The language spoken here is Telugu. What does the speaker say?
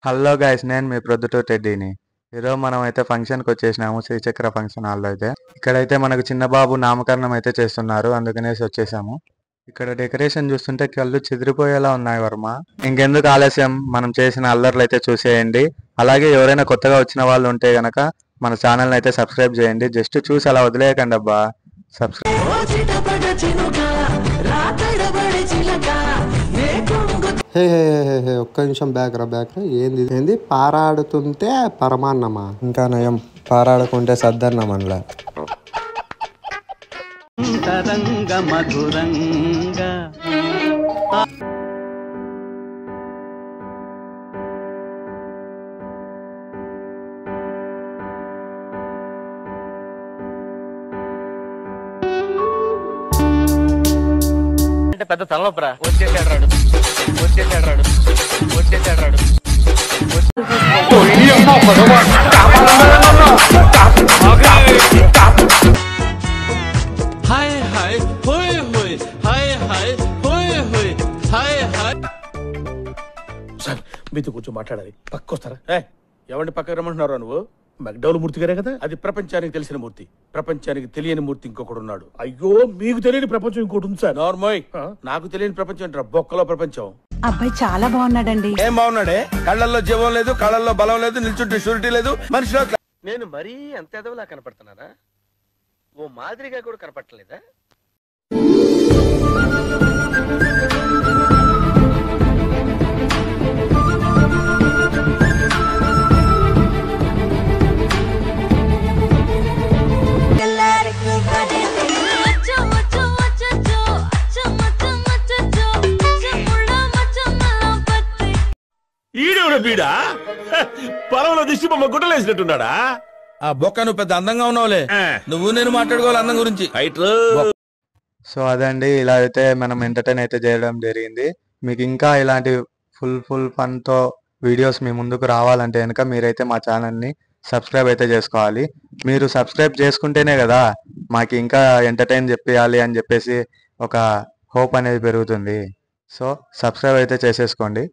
హలో గైస్, నేను మీ ప్రొద్దుటూరు టెడ్డీని. ఈరోజు మనం అయితే ఫంక్షన్కి వచ్చేసినాము, శ్రీచక్ర ఫంక్షన్ హాల్లో. అయితే ఇక్కడైతే మనకు చిన్న బాబు నామకరణం అయితే చేస్తున్నారు, అందుకనేసి వచ్చేసాము. ఇక్కడ డెకరేషన్ చూస్తుంటే కళ్ళు చెదిరిపోయేలా ఉన్నాయి వర్మ. ఇంకెందుకు ఆలస్యం, మనం చేసిన అల్లర్లు అయితే చూసేయండి. అలాగే ఎవరైనా కొత్తగా వచ్చిన వాళ్ళు ఉంటే గనక మన ఛానల్ని అయితే సబ్స్క్రైబ్ చేయండి. జస్ట్ చూసి అలా వదిలేయకండి అబ్బా. సబ్స్క్రైబ్. హే హే హే హే ఒక్క నిమిషం బ్యాక్ రా ఏంది పారాడుతుంటే పరమాన్నమా? ఇంకా నయం పారాడకుంటే సద్దన్నం అనలా. మధురంగా పెద్ద తలనొప్పరా. వచ్చేసాడు రాడు. సార్ మీతో కూర్చో మాట్లాడాలి, పక్కొస్తారా? ఎవరిని పక్కకు రమ్మంటున్నారా? నువ్వు మెక్డౌల్ మూర్తి గారే కదా. అది ప్రపంచానికి తెలిసిన మూర్తి. ప్రపంచానికి తెలియని మూర్తి ఇంకొకడు ఉన్నాడు. అయ్యో, మీకు తెలియని ప్రపంచం ఇంకోటి ఉంది సార్. నార్మోయ్, నాకు తెలియని ప్రపంచం ఏంట్రా? బొక్కలో ప్రపంచం. అబ్బాయి చాలా బాగున్నాడండి. ఏం బాగున్నాడే? కళ్ళల్లో జీవం లేదు, కళ్ళల్లో బలం లేదు, నిల్చుంటే షూరిటీ లేదు, మనిషిలో. నేను మరీ అంత ఎదవలా కనపడుతున్నానా? ఓ మాదిరిగా కూడా కనపడలేదా? ఈడెవడ బీడా? పొలంలో దిష్టి బొమ్మ గుట్టలేసినట్టున్నాడా? ఆ బొక్క, నువ్వు పెద్ద అందంగా ఉన్నావులే. నువ్వు నేను మాట్లాడుకోవాలి అందం గురించి. సో అదండి, ఇలా అయితే మనం ఎంటర్టైన్ అయితే చేయడం జరిగింది. మీకు ఇంకా ఇలాంటి ఫుల్ ఫన్తో వీడియోస్ మీ ముందుకు రావాలంటే కనుక మీరైతే మా ఛానల్ని సబ్స్క్రైబ్ అయితే చేసుకోవాలి. మీరు సబ్స్క్రైబ్ చేసుకుంటేనే కదా మాకు ఇంకా ఎంటర్టైన్ చెప్పాలి అని చెప్పేసి ఒక హోప్ అనేది పెరుగుతుంది. సో సబ్స్క్రైబ్ అయితే చేసేసుకోండి.